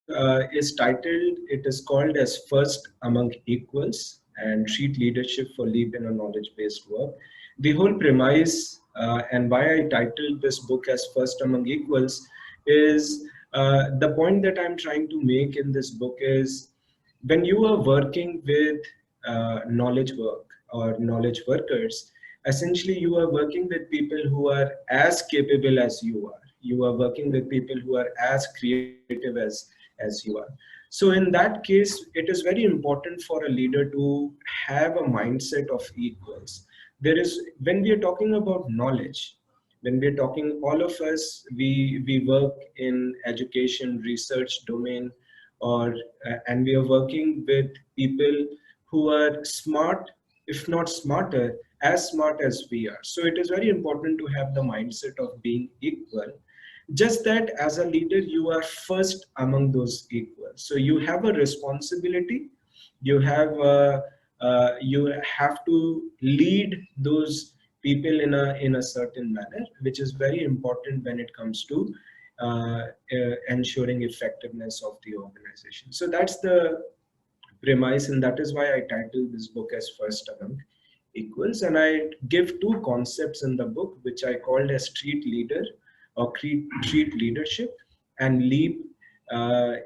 is titled, it is called as First Among Equals and Treat Leadership for Leap in a Knowledge-Based Work. The whole premise and why I titled this book as First Among Equals is the point that I'm trying to make in this book is when you are working with knowledge work or knowledge workers, essentially you are working with people who are as capable as you are. You are working with people who are as creative as you are. So in that case, it is very important for a leader to have a mindset of equals. There is, when we are talking about knowledge, when we're talking, all of us, we work in education research domain, or and we are working with people who are smart, if not smarter, as smart as we are. So it is very important to have the mindset of being equal, just that as a leader you are first among those equals. So you have a responsibility, you have you have to lead those people in a certain manner, which is very important when it comes to ensuring effectiveness of the organization. So that's the premise, and that is why I titled this book as First Among Equals. And I give two concepts in the book, which I called as treat leader or treat leadership, and leap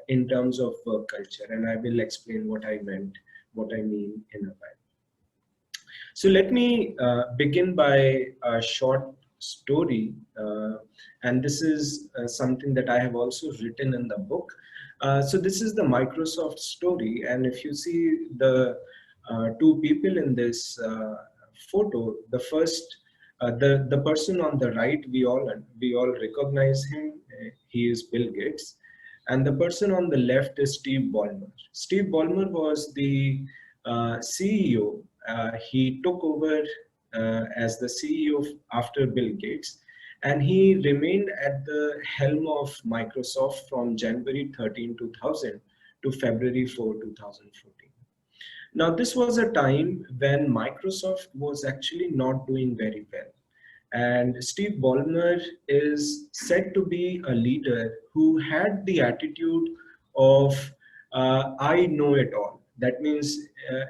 in terms of work culture. And I will explain what I mean in a while. So let me begin by a short story, and this is something that I have also written in the book. So this is the Microsoft story, and if you see the two people in this photo, the first, the person on the right, we all recognize him. He is Bill Gates, and the person on the left is Steve Ballmer. Steve Ballmer was the CEO. He took over as the CEO after Bill Gates, and he remained at the helm of Microsoft from January 13, 2000 to February 4, 2014. Now, this was a time when Microsoft was actually not doing very well. And Steve Ballmer is said to be a leader who had the attitude of, I know it all. That means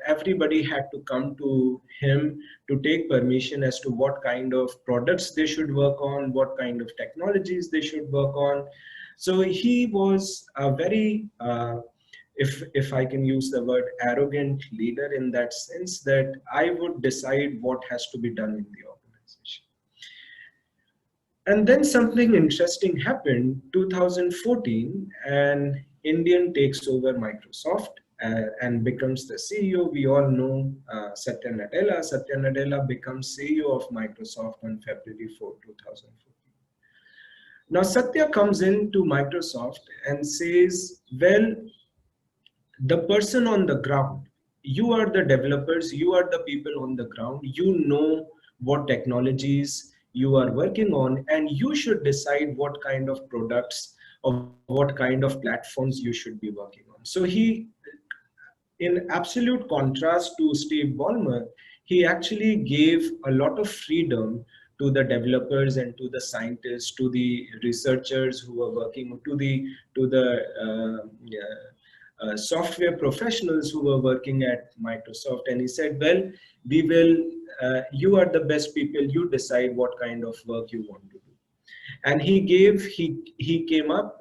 everybody had to come to him to take permission as to what kind of products they should work on, what kind of technologies they should work on. So he was a very, if I can use the word, arrogant leader, in that sense that I would decide what has to be done in the organization. And then something interesting happened, 2014, and Indian takes over Microsoft and becomes the CEO. We all know Satya Nadella. Satya Nadella becomes CEO of Microsoft on February 4, 2014. Now Satya comes into Microsoft and says, well, the person on the ground, you are the developers, you are the people on the ground, you know what technologies you are working on, and you should decide what kind of products or what kind of platforms you should be working on. So he, in absolute contrast to Steve Ballmer, he actually gave a lot of freedom to the developers and to the scientists, to the researchers who were working, to the software professionals who were working at Microsoft. And he said, well, we will, you are the best people, you decide what kind of work you want to do. And he came up,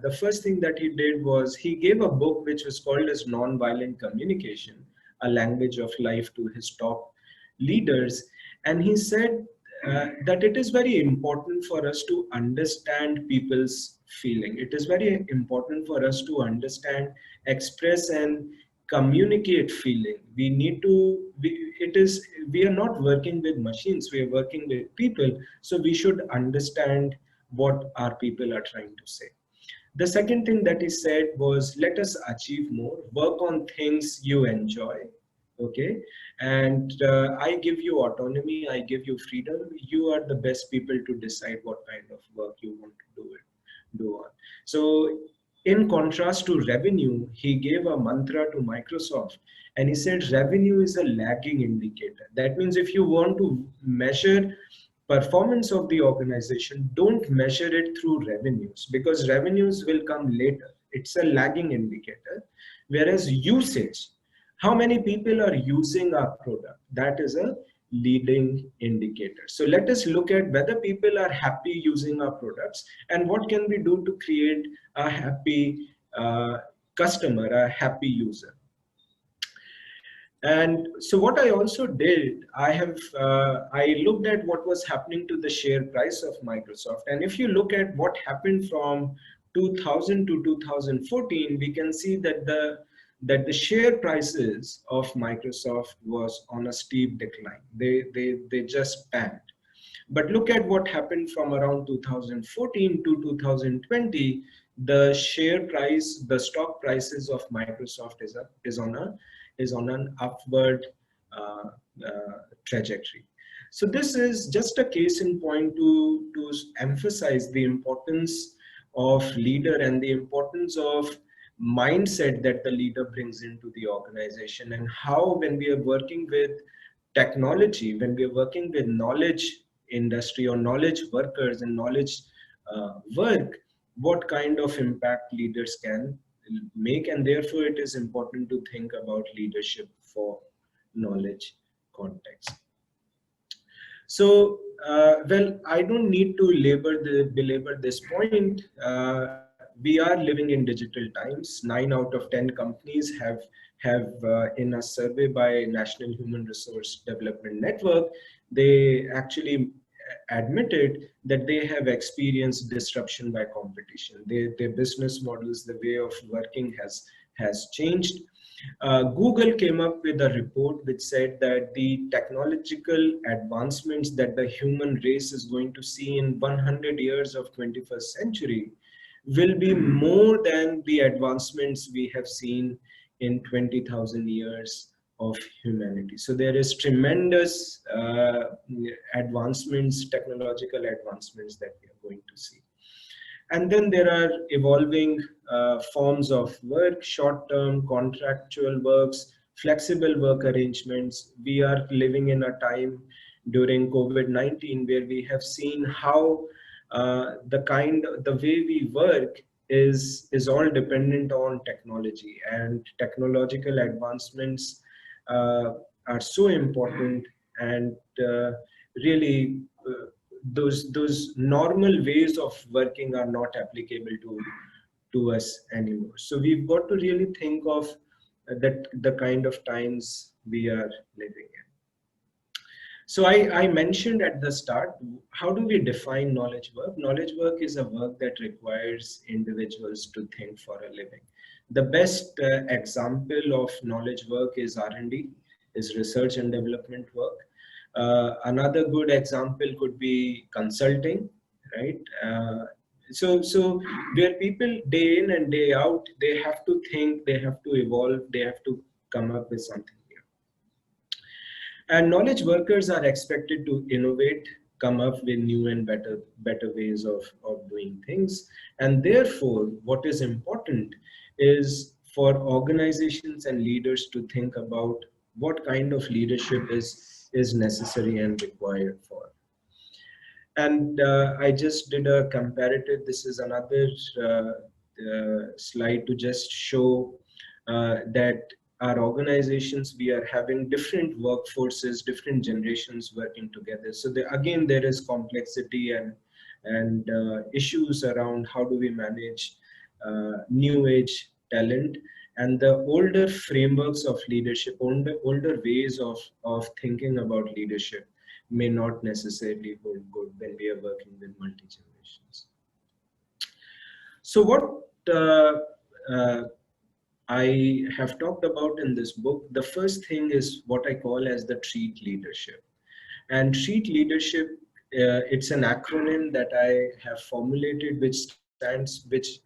the first thing that he did was he gave a book which was called as Nonviolent Communication, a Language of Life, to his top leaders. And he said that it is very important for us to understand people's feeling. It is very important for us to understand, express and communicate feeling. We need to, we are not working with machines, we are working with people. So we should understand what our people are trying to say. The second thing that he said was, let us achieve more, work on things you enjoy. Okay, and I give you autonomy, I give you freedom. You are the best people to decide what kind of work you want to do on. So in contrast to revenue, he gave a mantra to Microsoft, and he said revenue is a lagging indicator. That means if you want to measure performance of the organization, don't measure it through revenues, because revenues will come later. it's a lagging indicator. Whereas usage, how many people are using our product, that is a leading indicator. So let us look at whether people are happy using our products and what can we do to create a happy customer, a happy user. And so what I also did, I looked at what was happening to the share price of Microsoft. And if you look at what happened from 2000 to 2014, we can see that the share prices of Microsoft was on a steep decline. They just tanked. But look at what happened from around 2014 to 2020. The share price, the stock prices of Microsoft is on an upward uh, trajectory. So this is just a case in point to emphasize the importance of leader and the importance of mindset that the leader brings into the organization, and how when we are working with technology, when we are working with knowledge industry or knowledge workers and knowledge work, what kind of impact leaders can make. And therefore it is important to think about leadership for knowledge context. So well, I don't need to belabor this point. We are living in digital times. 9 out of 10 companies have in a survey by National Human Resource Development Network, they actually admitted that they have experienced disruption by competition. Their business models, the way of working has changed. Google came up with a report which said that the technological advancements that the human race is going to see in 100 years of 21st century will be more than the advancements we have seen in 20,000 years of humanity. So there is tremendous advancements, technological advancements that we are going to see. And then there are evolving forms of work, short-term contractual works, flexible work arrangements. We are living in a time during COVID-19 where we have seen how the way we work is all dependent on technology, and technological advancements are so important, and really those normal ways of working are not applicable to us anymore. So we've got to really think of that the kind of times we are living in. So I mentioned at the start, how do we define knowledge work? Knowledge work is a work that requires individuals to think for a living. The best example of knowledge work is R&D, is research and development work. Another good example could be consulting, right? So where people day in and day out, they have to think, they have to evolve, they have to come up with something new. And knowledge workers are expected to innovate, come up with new and better ways of doing things. And therefore, what is important is for organizations and leaders to think about what kind of leadership is necessary and required for. And I just did a comparative. This is another slide to just show that our organizations, we are having different workforces, different generations working together. So again, there is complexity and issues around how do we manage new age talent, and the older frameworks of leadership, older ways of thinking about leadership may not necessarily hold good when we are working with multi-generations. So what I have talked about in this book, the first thing is what I call as the treat leadership. And treat leadership, it's an acronym that I have formulated, which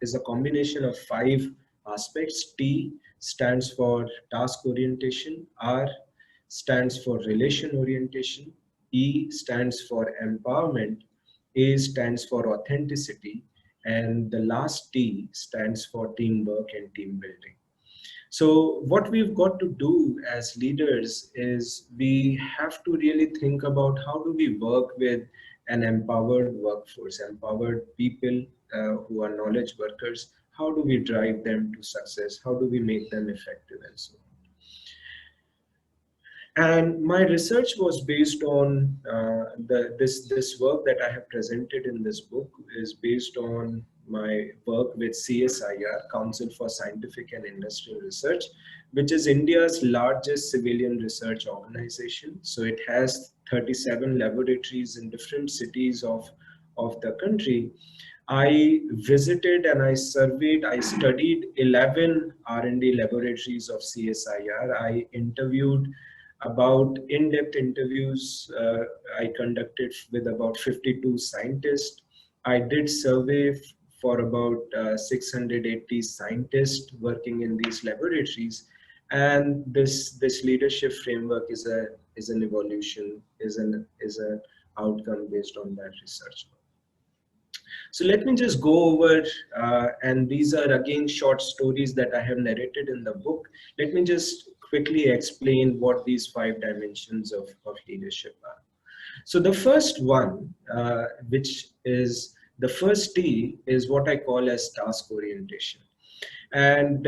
is a combination of 5 aspects. T stands for task orientation, R stands for relation orientation, E stands for empowerment, A stands for authenticity, and the last T stands for teamwork and team building. So what we've got to do as leaders is we have to really think about how do we work with an empowered workforce, empowered people who are knowledge workers. how do we drive them to success, how do we make them effective, and so on. And my research was based on this work that I have presented in this book is based on my work with CSIR, Council for Scientific and Industrial Research, which is India's largest civilian research organization. So it has 37 laboratories in different cities of the country. I visited and I surveyed, I studied 11 R&D laboratories of CSIR. I interviewed about in-depth interviews I conducted with about 52 scientists. I did survey for about 680 scientists working in these laboratories. And this leadership framework is an evolution, is an outcome based on that research. So let me just go over, and these are again short stories that I have narrated in the book. Let me just quickly explain what these 5 dimensions of leadership are. So the first one, which is the first T, is what I call as task orientation. And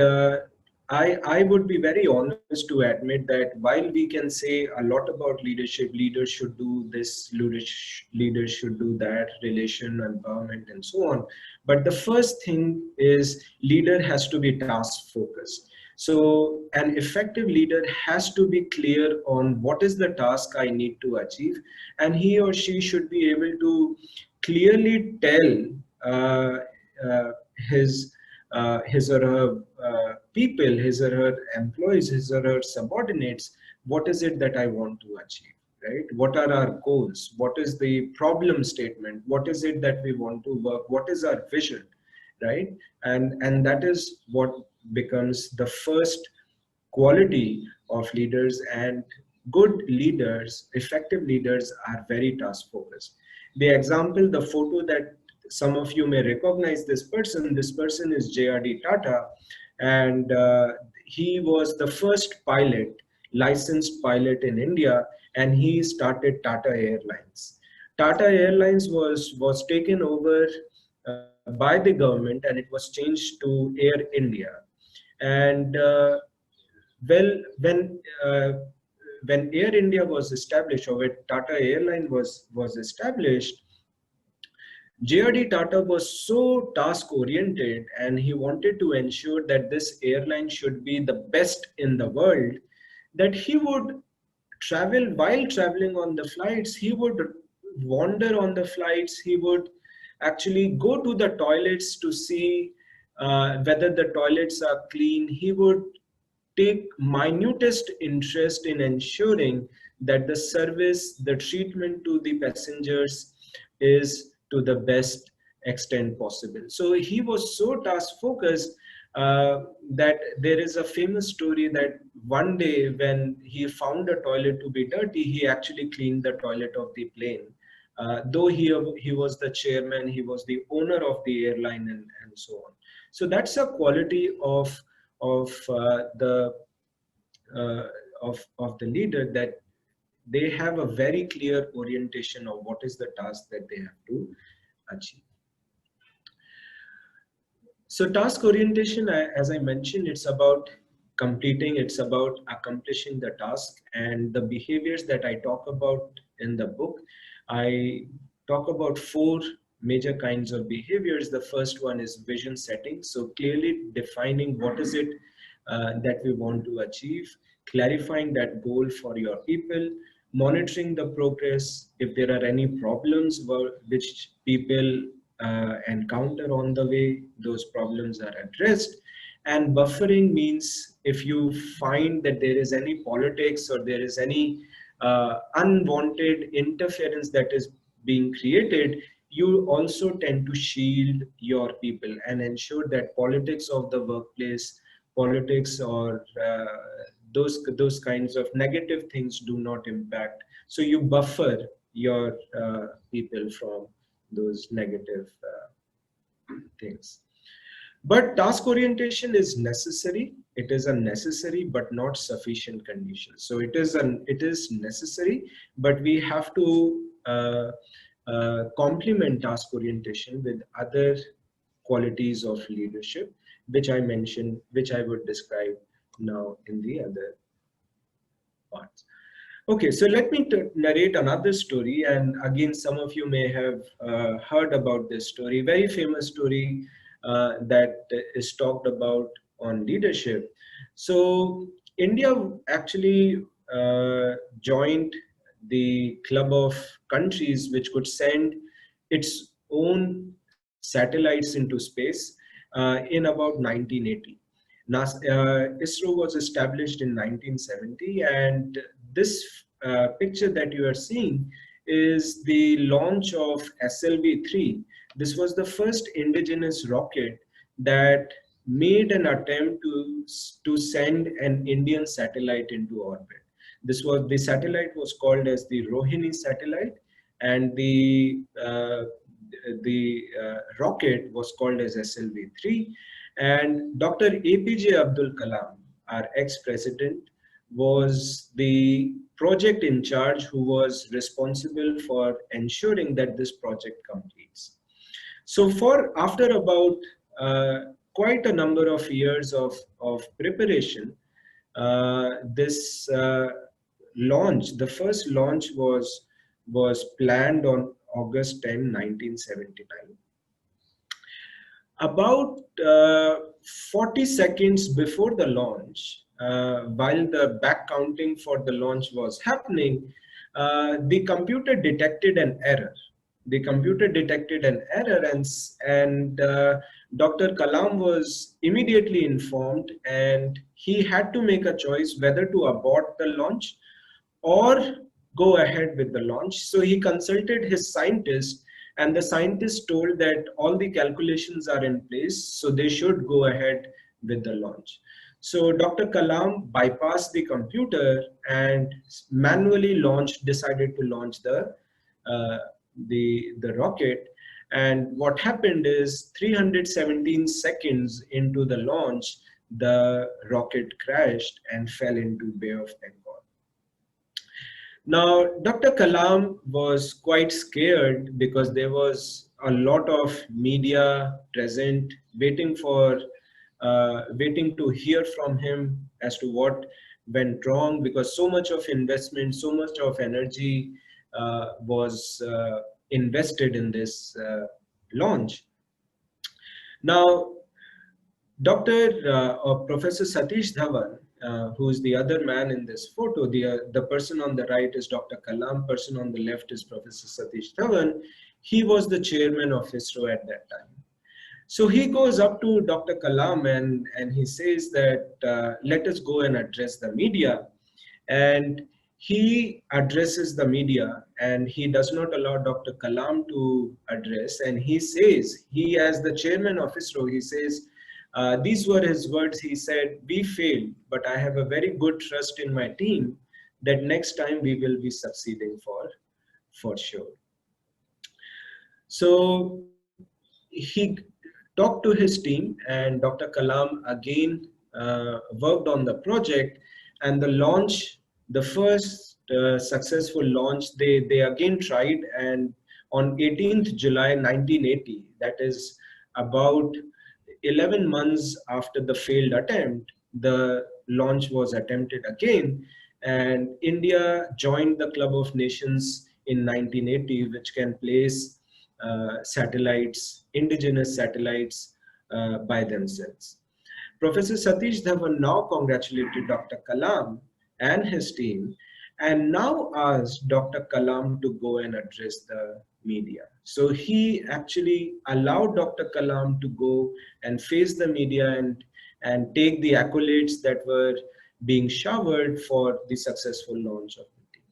I would be very honest to admit that while we can say a lot about leadership, leaders should do this, leaders should do that, relation, empowerment, and so on. But the first thing is leader has to be task focused. So an effective leader has to be clear on what is the task I need to achieve, and he or she should be able to clearly tell his or her people, his or her employees, his or her subordinates, what is it that I want to achieve, right? What are our goals? What is the problem statement? What is it that we want to work? What is our vision, right? And that is what becomes the first quality of leaders. And good leaders, effective leaders, are very task focused. The example, the photo that some of you may recognize this person is JRD Tata, and he was the first pilot, licensed pilot in India, and he started Tata Airlines. Tata Airlines was taken over by the government, and it was changed to Air India. And well, when Air India was established, or when Tata Airline was established, JRD Tata was so task oriented, and he wanted to ensure that this airline should be the best in the world, that he would travel, while traveling on the flights, he would wander on the flights, he would actually go to the toilets to see whether the toilets are clean. He would take minutest interest in ensuring that the service, the treatment to the passengers is to the best extent possible. So he was so task focused that there is a famous story that one day when he found a toilet to be dirty, he actually cleaned the toilet of the plane. Though he was the chairman, he was the owner of the airline, and so on. So that's a quality of the leader, that they have a very clear orientation of what is the task that they have to achieve. So task orientation, as I mentioned, it's about completing, it's about accomplishing the task, and the behaviors that I talk about in the book, I talk about 4 major kinds of behaviors. The first one is vision setting. So clearly defining what is it that we want to achieve, clarifying that goal for your people, monitoring the progress. If there are any problems which people encounter on the way, those problems are addressed. And buffering means if you find that there is any politics or there is any unwanted interference that is being created, you also tend to shield your people and ensure that politics of the workplace, politics or those kinds of negative things do not impact. So you buffer your people from those negative things. But task orientation is necessary. It is a necessary but not sufficient condition. So it is necessary, but we have to complement task orientation with other qualities of leadership. which I mentioned, which I would describe now in the other parts. Okay, so let me narrate another story, and again, some of you may have heard about this story, very famous story that is talked about on leadership. So, India actually joined the club of countries which could send its own satellites into space in about 1980. ISRO was established in 1970, and this picture that you are seeing is the launch of SLV-3. This was the first indigenous rocket that made an attempt to send an Indian satellite into orbit. The satellite was called as the Rohini satellite, and the rocket was called as SLV-3. And Dr. APJ Abdul Kalam, our ex-president, was the project in charge who was responsible for ensuring that this project completes. So after about quite a number of years of preparation, this launch, the first launch was planned on August 10, 1979. About 40 seconds before the launch, while the back counting for the launch was happening, the computer detected an error. The computer detected an error, and Dr. Kalam was immediately informed, and he had to make a choice whether to abort the launch or go ahead with the launch. So he consulted his scientist, and the scientist told that all the calculations are in place, so they should go ahead with the launch. So Dr. Kalam bypassed the computer and manually decided to launch the rocket. And what happened is 317 seconds into the launch, the rocket crashed and fell into Bay of Bengal. Now, Dr. Kalam was quite scared because there was a lot of media present waiting to hear from him as to what went wrong, because so much of investment, so much of energy was invested in this launch. Now, Professor Satish Dhawan, who is the other man in this photo, the person on the right is Dr. Kalam, person on the left is Professor Satish Dhawan. He was the chairman of ISRO at that time. So he goes up to Dr. Kalam and he says that let us go and address the media. And he addresses the media, and he does not allow Dr. Kalam to address. And he says, he as the chairman of ISRO, he says, these were his words. He said, "We failed, but I have a very good trust in my team that next time we will be succeeding for sure." So he talked to his team, and Dr. Kalam again worked on the project, and the launch, the first successful launch, they again tried, and on 18th July 1980, that is about 11 months after the failed attempt, the launch was attempted again, and India joined the Club of Nations in 1980, which can place satellites, indigenous satellites by themselves. Professor Satish Dhawan now congratulated Dr. Kalam and his team, and now asked Dr. Kalam to go and address the media. So he actually allowed Dr. Kalam to go and face the media and take the accolades that were being showered for the successful launch of the team.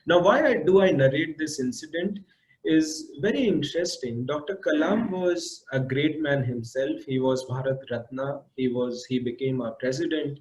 Now, why do I narrate this incident is very interesting. Dr. Kalam was a great man himself. He was Bharat Ratna. He became our president.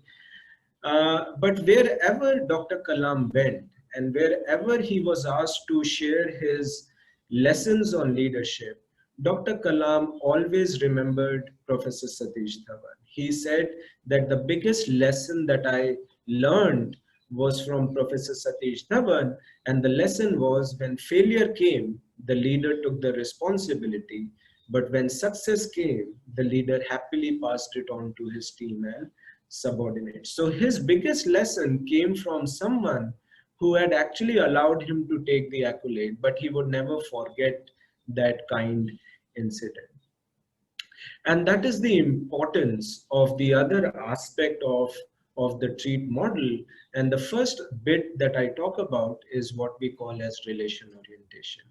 But wherever Dr. Kalam went, and wherever he was asked to share his lessons on leadership, Dr. Kalam always remembered Professor Satish Dhawan. He said that the biggest lesson that I learned was from Professor Satish Dhawan, and the lesson was, when failure came, the leader took the responsibility But when success came, the leader happily passed it on to his team and subordinates. So his biggest lesson came from someone who had actually allowed him to take the accolade, but he would never forget that kind incident. And that is the importance of the other aspect of the treat model. And the first bit that I talk about is what we call as relation orientation,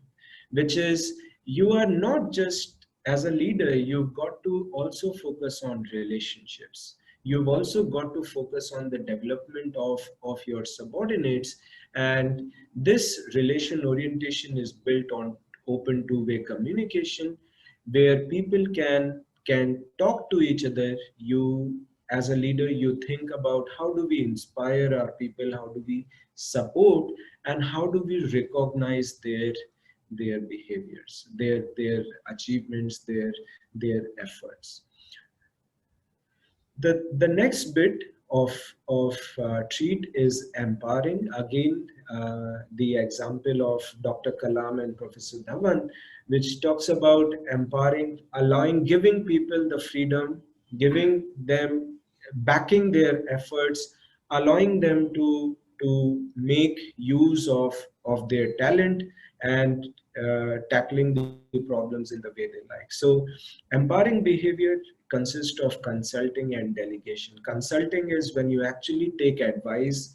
which is you are not just as a leader, you've got to also focus on relationships. You've also got to focus on the development of your subordinates. And this relation orientation is built on open two-way communication, where people can talk to each other. You, as a leader, you think about how do we inspire our people, how do we support, and how do we recognize their behaviors, their achievements, their efforts. The next bit of treat is empowering. Again, the example of Dr. Kalam and Professor Dhawan, which talks about empowering, allowing, giving people the freedom, giving them, backing their efforts, allowing them to make use of their talent, and tackling the problems in the way they like. So empowering behavior consists of consulting and delegation. Consulting is when you actually take advice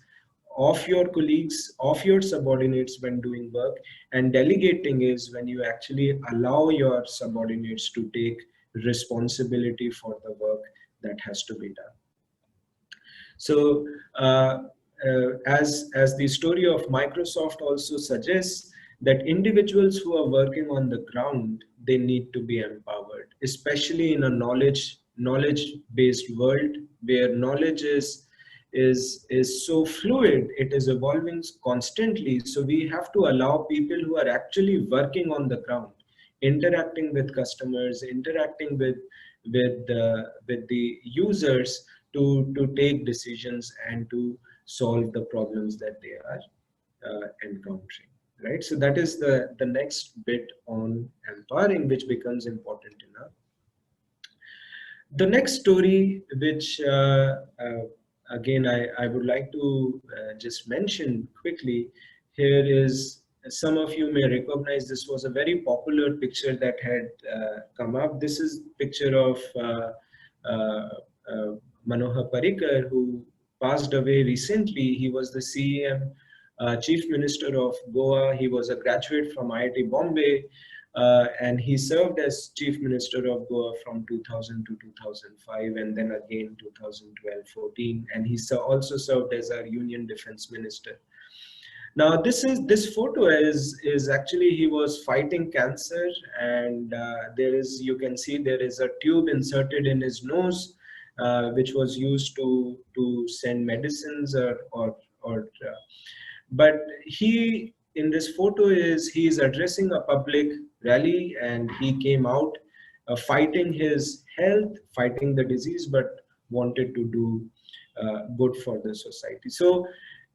of your colleagues, of your subordinates when doing work, and delegating is when you actually allow your subordinates to take responsibility for the work that has to be done. So as the story of Microsoft also suggests, that individuals who are working on the ground, they need to be empowered, especially in a knowledge-based world where knowledge is so fluid, it is evolving constantly. So we have to allow people who are actually working on the ground, interacting with customers, interacting with the users, to take decisions and to solve the problems that they are encountering, right? So that is the next bit on empowering, which becomes important enough. The next story, which again I would like to just mention quickly here, is some of you may recognize this was a very popular picture that had come up. This is picture of uh, uh, Manohar Parrikar, who passed away recently. He was the CEM, Chief Minister of Goa. He was a graduate from IIT Bombay, and he served as Chief Minister of Goa from 2000 to 2005, and then again 2012-14, and he also served as our Union Defense Minister. Now this photo is actually, he was fighting cancer, and you can see there is a tube inserted in his nose, which was used to send medicines but he, in this photo, he is addressing a public rally, and he came out fighting his health, fighting the disease, but wanted to do good for the society. So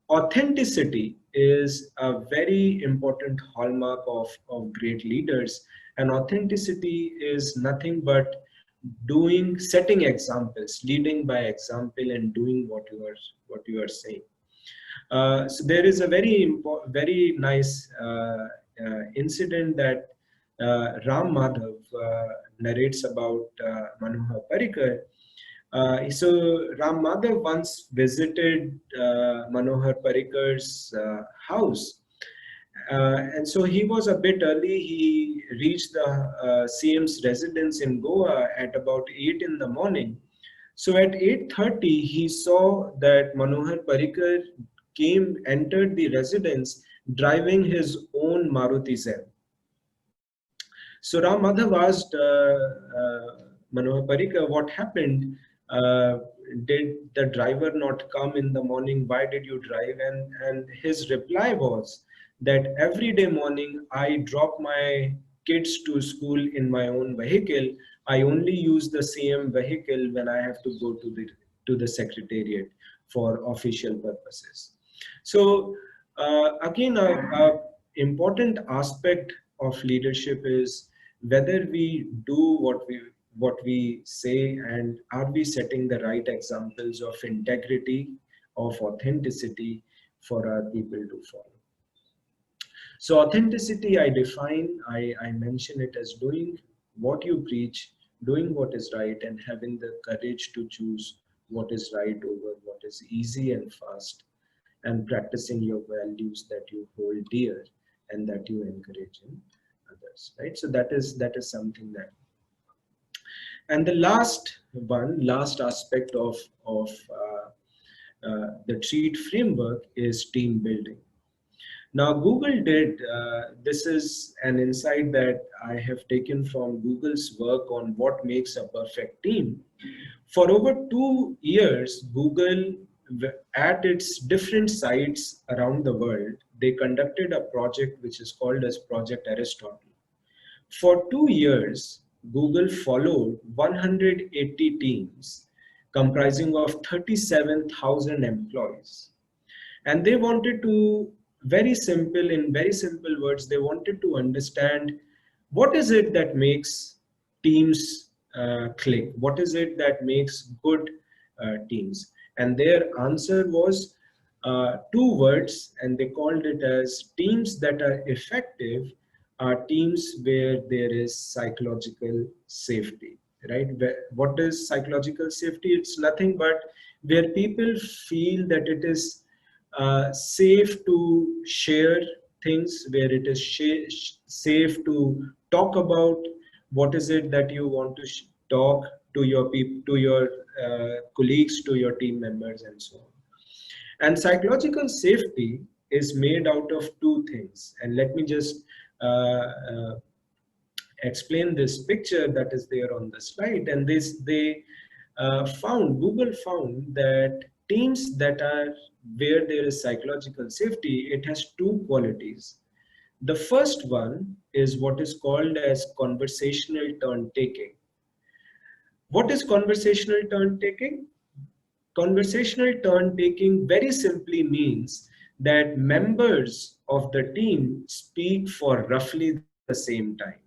authenticity is a very important hallmark of great leaders, and authenticity is nothing but setting examples, leading by example, and doing what you are saying. So there is a very nice incident that Ram Madhav narrates about Manohar Parrikar. So Ram Madhav once visited Manohar Parrikar's house, and so he was a bit early. He reached the CM's residence in Goa at about 8 in the morning. So at 8:30, he saw that Manohar Parrikar entered the residence driving his own Maruti Zen. So Ram Madhav asked Manohar Parrikar what happened. Did the driver not come in the morning? Why did you drive? And his reply was that every day morning I drop my kids to school in my own vehicle. I only use the same vehicle when I have to go to the secretariat for official purposes. So again, a important aspect of leadership is whether we do what we say, and are we setting the right examples of integrity, of authenticity for our people to follow. So authenticity, I define, I mention it as doing what you preach, doing what is right, and having the courage to choose what is right over what is easy and fast, and practicing your values that you hold dear and that you encourage in others, right? So that is something that. And the last aspect of the TREAT framework is team building. Now, Google did, this is an insight that I have taken from Google's work on what makes a perfect team. For over 2 years, Google, at its different sites around the world, they conducted a project which is called as Project Aristotle. For 2 years, Google followed 180 teams comprising of 37,000 employees. And they wanted to, in very simple words, they wanted to understand what is it that makes teams click? What is it that makes good teams? And their answer was two words, and they called it as teams that are effective are teams where there is psychological safety, right? What is psychological safety? It's nothing but where people feel that it is safe to share things, where it is safe to talk about what is it that you want to talk to your people, to your colleagues, to your team members, and so on. And psychological safety is made out of two things. And let me just explain this picture that is there on the slide. And Google found that teams that are where there is psychological safety, it has two qualities. The first one is what is called as conversational turn taking. What is conversational turn taking? Conversational turn taking very simply means that members of the team speak for roughly the same time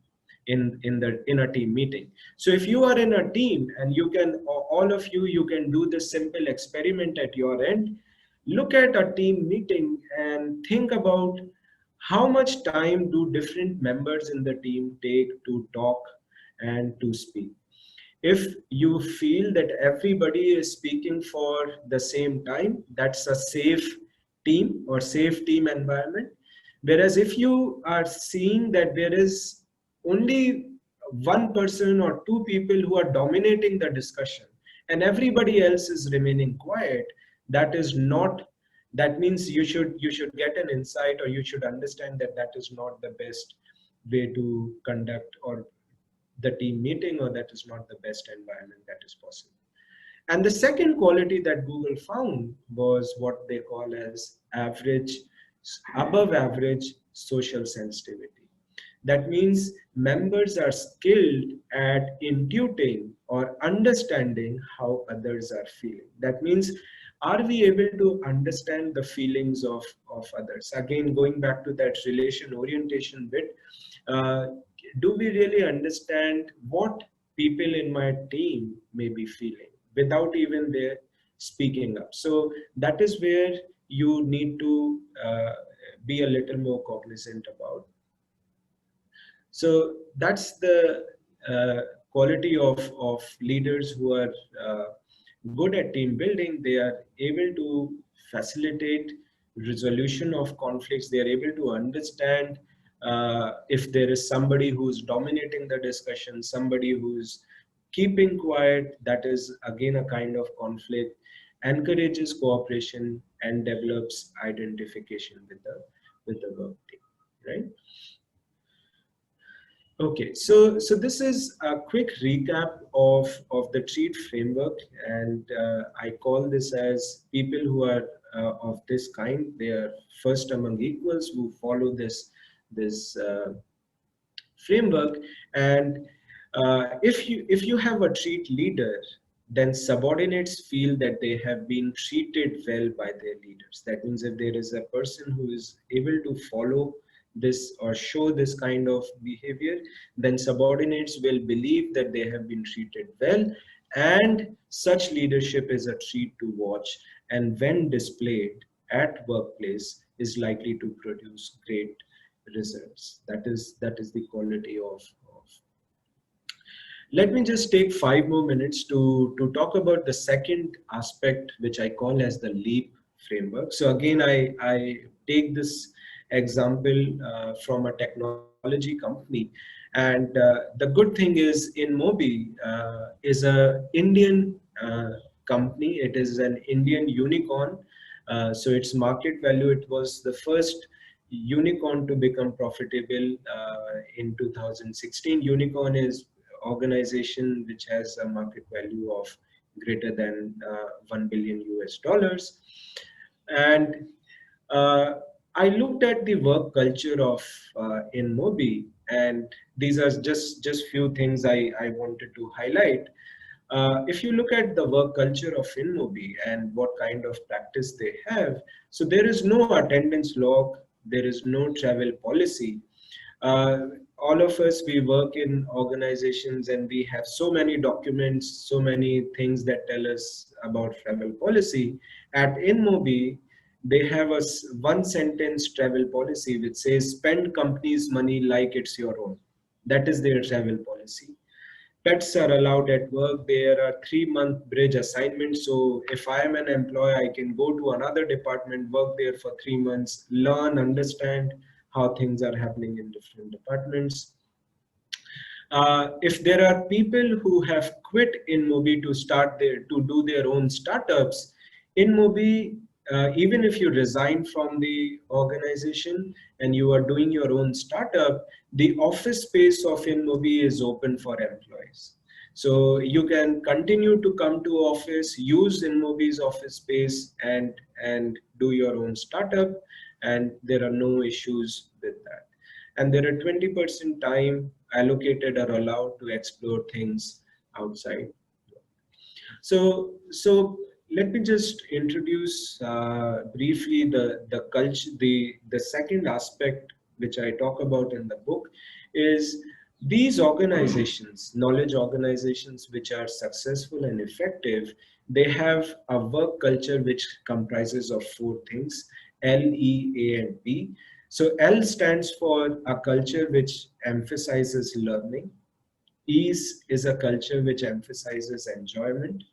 in a team meeting. So if you are in a team, and you can, all of you can do this simple experiment at your end. Look at a team meeting and think about how much time do different members in the team take to talk and to speak. If you feel that everybody is speaking for the same time, that's a safe team or safe team environment. Whereas if you are seeing that there is only one person or two people who are dominating the discussion and everybody else is remaining quiet, that means you should get an insight, or you should understand that that is not the best way to conduct or the team meeting, or that is not the best environment that is possible. And the second quality that Google found was what they call as above average social sensitivity. That means members are skilled at intuiting or understanding how others are feeling. That means, are we able to understand the feelings of others? Again, going back to that relation orientation bit, do we really understand what people in my team may be feeling without even their speaking up? So that is where you need to be a little more cognizant about. So that's the quality of leaders who are good at team building. They are able to facilitate resolution of conflicts. They are able to understand if there is somebody who's dominating the discussion, somebody who's keeping quiet, that is again a kind of conflict, encourages cooperation and develops identification with the work team, right? Okay, so this is a quick recap of the TREAT framework, and I call this as people who are of this kind. They are first among equals who follow this framework. And if you have a TREAT leader, then subordinates feel that they have been treated well by their leaders. That means if there is a person who is able to follow this or show this kind of behavior, then subordinates will believe that they have been treated well, and such leadership is a treat to watch, and when displayed at workplace is likely to produce great results. That is the quality of. Let me just take 5 more minutes to talk about the second aspect, which I call as the LEAP framework. So again, I take this example from a technology company. And the good thing is in Mobi is a Indian company. It is an Indian unicorn. So its market value, it was the first unicorn to become profitable in 2016. Unicorn is organization which has a market value of greater than 1 billion US dollars. And uh, I looked at the work culture of in Mobi, and these are just few things I wanted to highlight. If you look at the work culture of InMobi and what kind of practice they have, so there is no attendance log, there is no travel policy. Uh, all of us, we work in organizations and we have so many documents, so many things that tell us about travel policy. At InMobi, they have a one sentence travel policy which says spend company's money like it's your own. That is their travel policy. Pets are allowed at work. There are 3-month bridge assignments. So if I am an employee, I can go to another department, work there for 3 months, learn, understand how things are happening in different departments. If there are people who have quit InMobi to do their own startups, InMobi, even if you resign from the organization and you are doing your own startup, the office space of InMobi is open for employees. So you can continue to come to office, use InMobi's office space, and do your own startup, and there are no issues with that. And there are 20% time allocated or allowed to explore things outside. So let me just introduce briefly the culture. The second aspect which I talk about in the book is these organizations, knowledge organizations which are successful and effective, they have a work culture which comprises of 4 things: L, E, A, and P. So L stands for a culture which emphasizes learning. Is a culture which emphasizes enjoyment.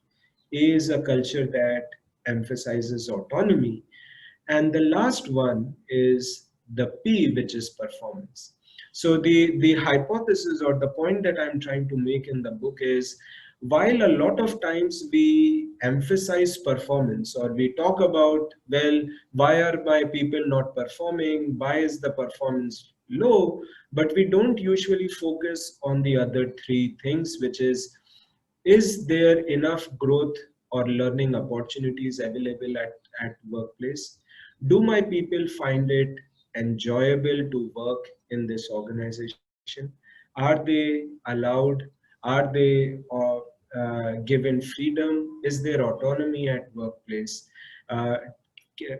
A is a culture that emphasizes autonomy. And the last one is the P, which is performance. So the hypothesis or the point that I'm trying to make in the book is, while a lot of times we emphasize performance or we talk about, well, why are my people not performing? Why is the performance low? But we don't usually focus on the other 3 things, which is there enough growth or learning opportunities available at workplace? Do my people find it enjoyable to work in this organization? Are they allowed? Are they given freedom? Is there autonomy at workplace? Uh,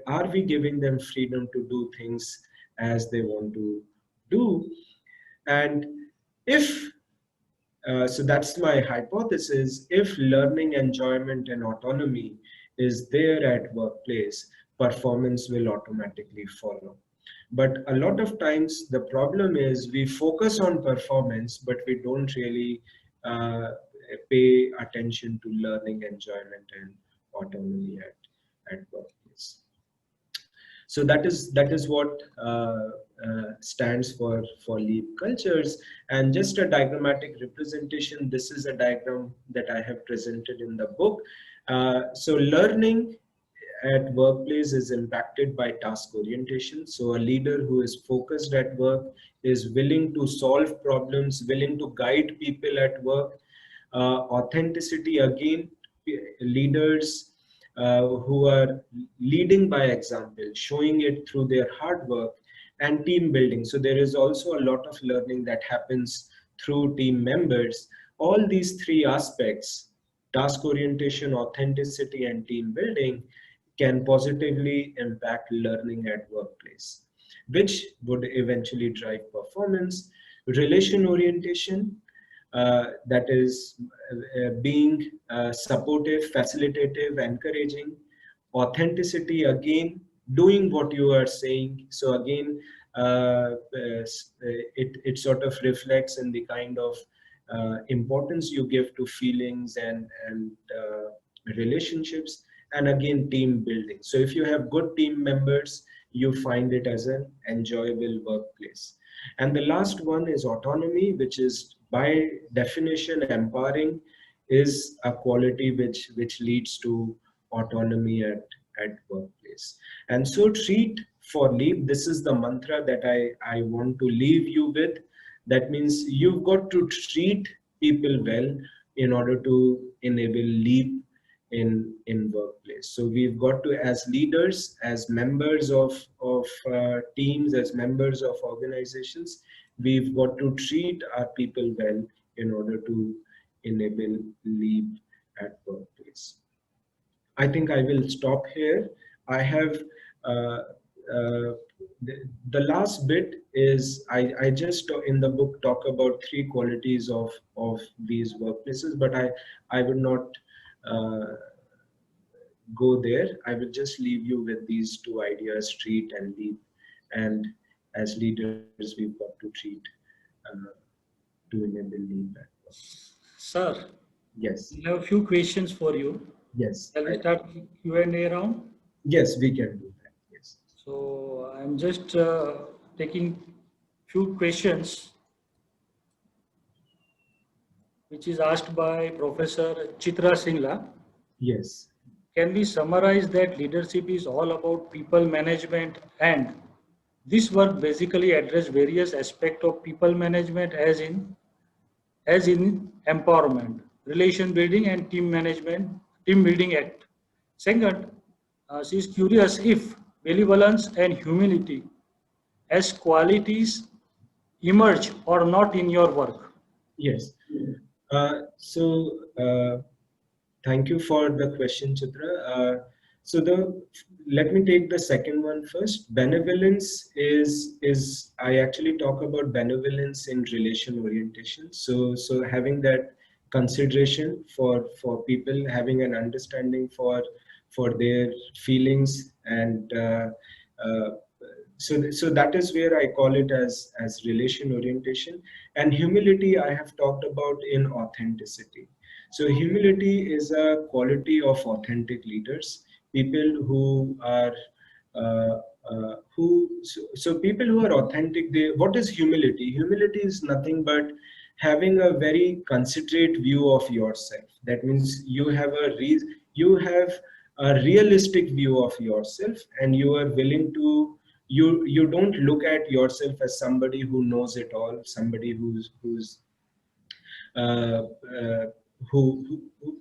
are we giving them freedom to do things as they want to do? And if so that's my hypothesis. If learning, enjoyment, and autonomy is there at workplace, performance will automatically follow. But a lot of times the problem is we focus on performance, but we don't really uh, pay attention to learning, enjoyment, and autonomy at workplace. So that is what stands for LEAP cultures. And just a diagrammatic representation, this is a diagram that I have presented in the book. So learning at workplace is impacted by task orientation. So a leader who is focused at work is willing to solve problems, willing to guide people at work. Authenticity, again, leaders who are leading by example, showing it through their hard work. And team building. So there is also a lot of learning that happens through team members. All these 3 aspects, task orientation, authenticity, and team building, can positively impact learning at workplace. which would eventually drive performance. Relation orientation, that is being supportive, facilitative, encouraging. Authenticity, again, doing what you are saying. So again, it sort of reflects in the kind of importance you give to feelings and relationships. And again, team building. So if you have good team members, you find it as an enjoyable workplace. And the last one is autonomy, which is by definition empowering, is a quality which leads to autonomy at workplace. And so treat for leave, this is the mantra that I want to leave you with. That means you've got to treat people well in order to enable leap in workplace. So we've got to, as leaders, as members of teams, as members of organizations, we've got to treat our people well in order to enable leap at workplace. I think I will stop here. I have the last bit is I just in the book talk about 3 qualities of these workplaces, but I would not go there. I will just leave you with these 2 ideas: treat and lead. And as leaders, we've got to treat to enable lead at work. Sir, Yes. I have a few questions for you. Yes. Shall we start Q&A round? Yes, we can do that. Yes. So I'm just taking few questions which is asked by Professor Chitra Singla. Yes. Can we summarize that leadership is all about people management, and this work basically address various aspects of people management as in empowerment, relation building, and team building act. Second, she is curious if benevolence and humility as qualities emerge or not in your work. Yes. Thank you for the question, Chitra. Let me take the second one first. Benevolence is I actually talk about benevolence in relation orientation. So having that consideration for people, having an understanding for their feelings, and so that is where I call it as relation orientation. And humility I have talked about in authenticity. So humility is a quality of authentic leaders, people who are people who are authentic. What is humility? Humility is nothing but having a very considerate view of yourself. That means you have a realistic view of yourself, and you are willing to you don't look at yourself as somebody who knows it all, somebody who's uh, uh,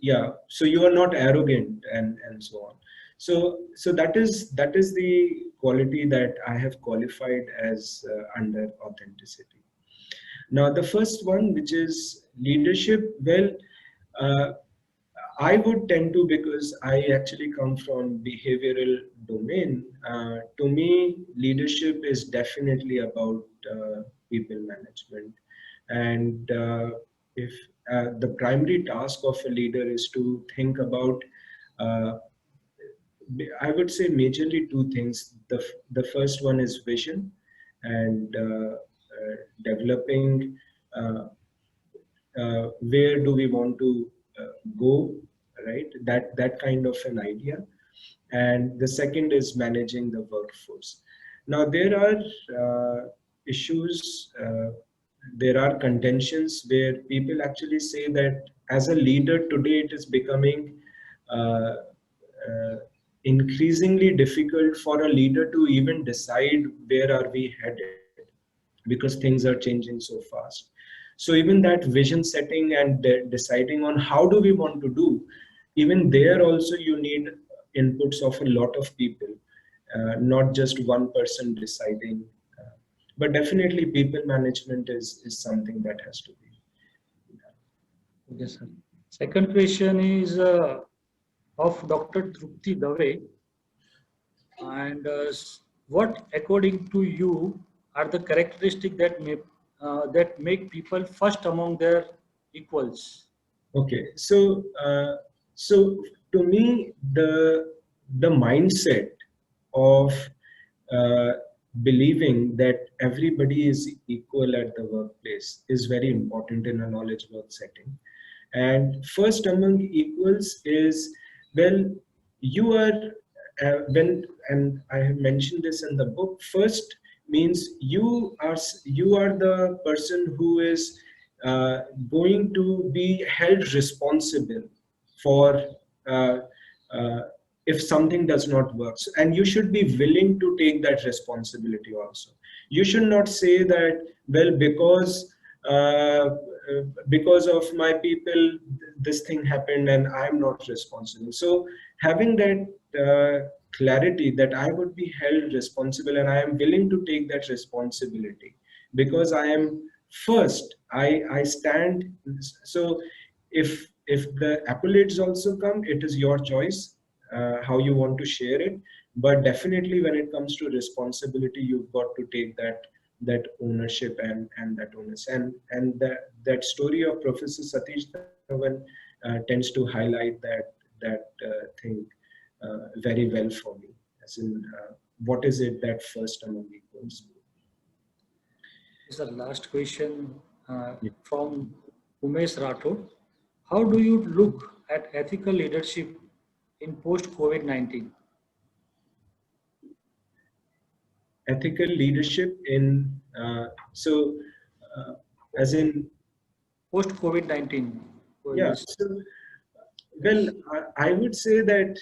yeah, so you are not arrogant and so on. So that is the quality that I have qualified as under authenticity. Now the first one, which is leadership, well, uh, I would tend to, because I actually come from behavioral domain. To me, leadership is definitely about people management, and if the primary task of a leader is to think about, uh, I would say majorly 2 things. The first one is vision, and developing. Where do we want to go, right? That kind of an idea. And the second is managing the workforce. Now there are issues, there are contentions where people actually say that as a leader today it is becoming uh, uh, increasingly difficult for a leader to even decide where are we headed, because things are changing so fast. So even that vision setting and deciding on how do we want to do, even there also you need inputs of a lot of people, not just one person deciding. But definitely people management is something that has to be. Yes, sir. Second question is of Dr. Trupti Dave, and What, according to you, are the characteristics that make people first among their equals? Okay, so to me, the mindset of uh, believing that everybody is equal at the workplace is very important in a knowledge work setting. And first among equals is, well, you are when, and I have mentioned this in the book. First means you are the person who is uh, going to be held responsible for uh, uh, if something does not work. And you should be willing to take that responsibility also. You should not say that, well, because of my people this thing happened and I'm not responsible. So having that clarity that I would be held responsible and I am willing to take that responsibility because I am first, I stand. So if the accolades also come, it is your choice how you want to share it. But definitely when it comes to responsibility, you've got to take that ownership and that onus. And that story of Professor Satish Dhawan tends to highlight that thing very well for me. As in, what is it that first among equals? This is the last question Yeah. from Umesh Rathod. How do you look at ethical leadership in post-COVID-19? Ethical leadership in uh, as in, Post-COVID-19. yeah. So, well, I would say that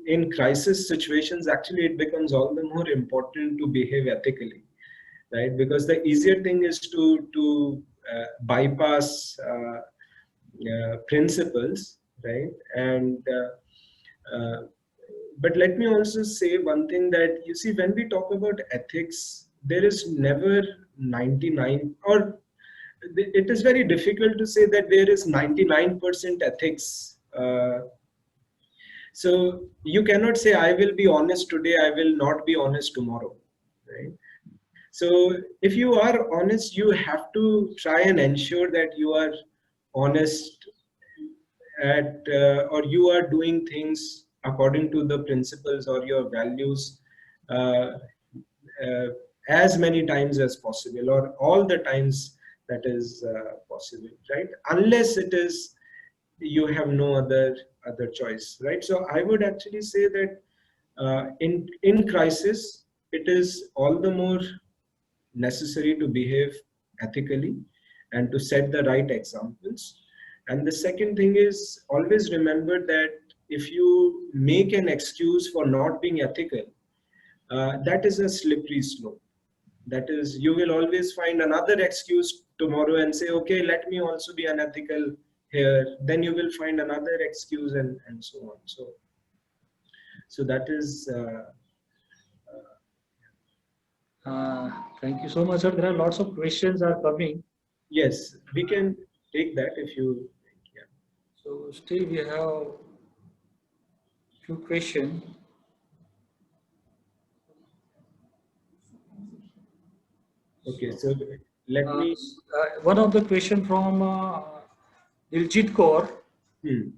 in crisis situations, actually, it becomes all the more important to behave ethically, right? Because the easier thing is to bypass principles, right? And but let me also say one thing, that you see, when we talk about ethics, there is never 99, or it is very difficult to say that there is 99% ethics. So you cannot say I will be honest today, I will not be honest tomorrow, right? So if you are honest, you have to try and ensure that you are honest or you are doing things according to the principles or your values uh, uh, as many times as possible, or all the times that is possible, right? Unless it is you have no other choice, right? So I would actually say that in crisis, it is all the more necessary to behave ethically and to set the right examples. And the second thing is, always remember that if you make an excuse for not being ethical, that is a slippery slope. That is, you will always find another excuse tomorrow and say, okay, let me also be unethical here. Then you will find another excuse, and so on. So that is, Thank you so much, sir. There are lots of questions are coming. yes, we can take that if you, yeah. So still we have few questions. Okay, So, so let me, one of the question from Diljit Kaur. hmm.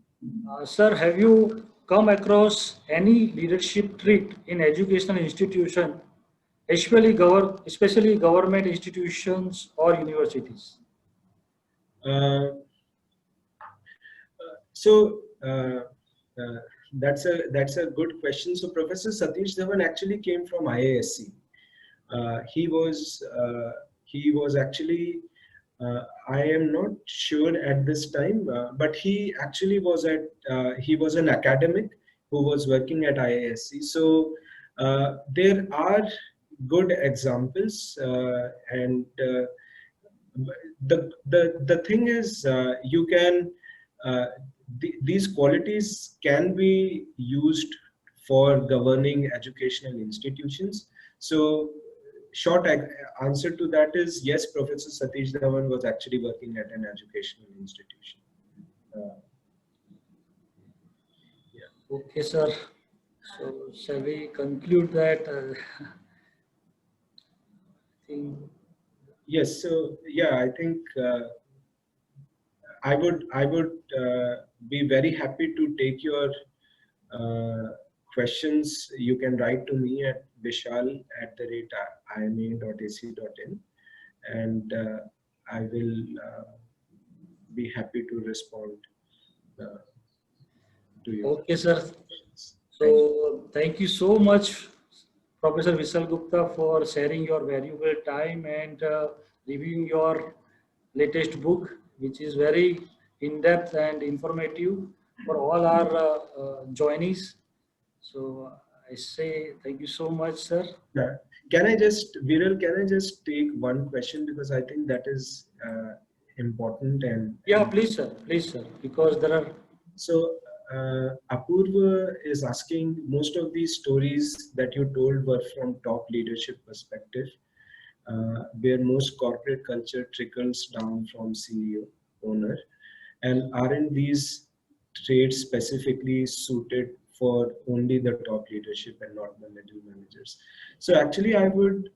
Sir, have you come across any leadership trait in educational institution, especially government institutions or universities? Uh, so that's a good question. So Professor Satish Dhawan actually came from IISc. He was actually, I am not sure at this time, but he was an academic who was working at IISc. So there are good examples, and the thing is, you can these qualities can be used for governing educational institutions. So short answer to that is yes, Professor Satish Dhawan was actually working at an educational institution. uh, yeah. Okay, sir. So shall we conclude that think. Yes. So yeah, I think I would be very happy to take your questions. You can write to me at vishal@ima.ac.in, and I will be happy to respond uh, to your Okay, sir. questions. Thank you. So thank you so much, Professor Vishal Gupta, for sharing your valuable time and reviewing your latest book, which is very in-depth and informative for all our joinees. So I say thank you so much, sir. Yeah. Can I just, Viral, can I just take one question because I think that is important Yeah, and please, sir, because there are. so Apurva is asking, most of these stories that you told were from top leadership perspective, where most corporate culture trickles down from CEO, owner, and aren't these traits specifically suited for only the top leadership and not the middle managers? So actually, I would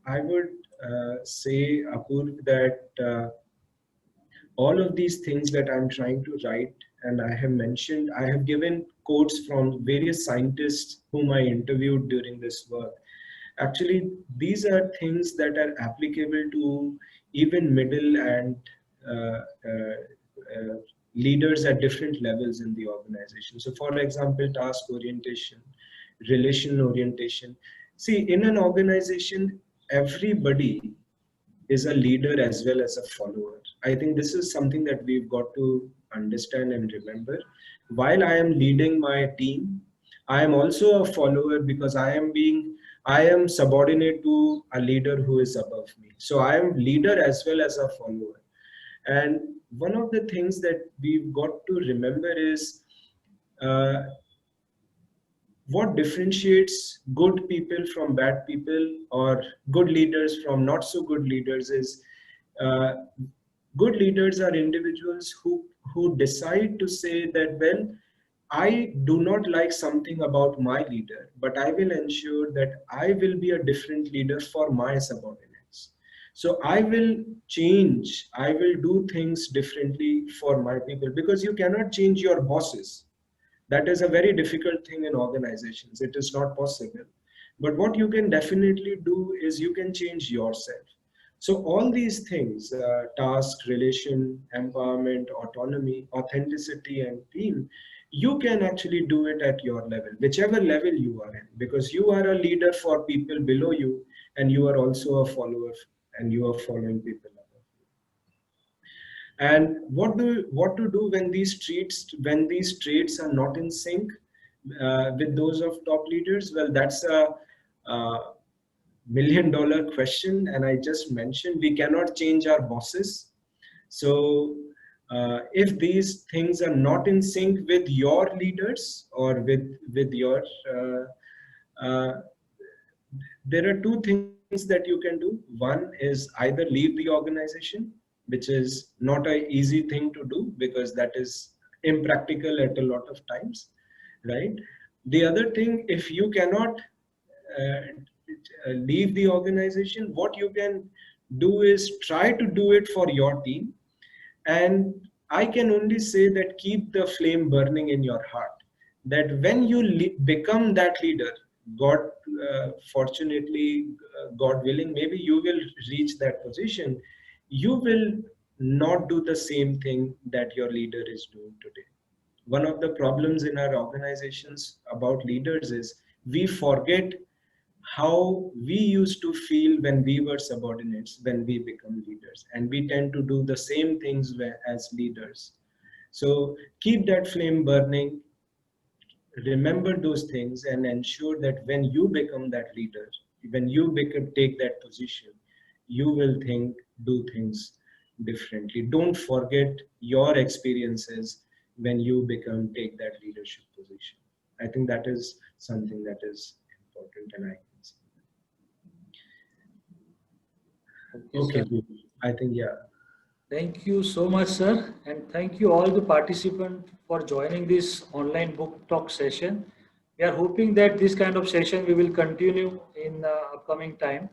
say, Apurva, that all of these things that I'm trying to write, and I have mentioned, I have given quotes from various scientists whom I interviewed during this work. Actually, these are things that are applicable to even middle and uh, uh, uh, leaders at different levels in the organization. So, for example, task orientation, relation orientation. See, in an organization, everybody is a leader as well as a follower. I think this is something that we've got to understand and remember. While I am leading my team, I am also a follower because I am subordinate to a leader who is above me. So I am leader as well as a follower. And one of the things that we've got to remember is uh, what differentiates good people from bad people or good leaders from not so good leaders is uh, good leaders are individuals who decide to say that, well, I do not like something about my leader, but I will ensure that I will be a different leader for my subordinates. So I will change, I will do things differently for my people, because you cannot change your bosses. That is a very difficult thing in organizations. It is not possible. But what you can definitely do is you can change yourself. So all these things, task, relation, empowerment, autonomy, authenticity, and team, you can actually do it at your level, whichever level you are in, because you are a leader for people below you, and you are also a follower, and you are following people above. And what to do when these traits are not in sync with those of top leaders? Well, that's a uh, $1 million question, and I just mentioned we cannot change our bosses. So if these things are not in sync with your leaders or with your uh, there are two things that you can do. One is either leave the organization, which is not an easy thing to do because that is impractical at a lot of times, right? The other thing, if you cannot leave the organization, what you can do is try to do it for your team. And I can only say that keep the flame burning in your heart. That when you become that leader, God, fortunately, God willing, maybe you will reach that position. You will not do the same thing that your leader is doing today. One of the problems in our organizations about leaders is we forget how we used to feel when we were subordinates when we become leaders, and we tend to do the same things as leaders. So keep that flame burning, remember those things, and ensure that when you become that leader, when you take that position, you will do things differently. Don't forget your experiences when you take that leadership position. I think that is something that is important, and I can say. Okay, Okay, sir. good. I think, yeah. Thank you so much, sir, and thank you all the participants for joining this online book talk session. We are hoping that this kind of session we will continue in upcoming time.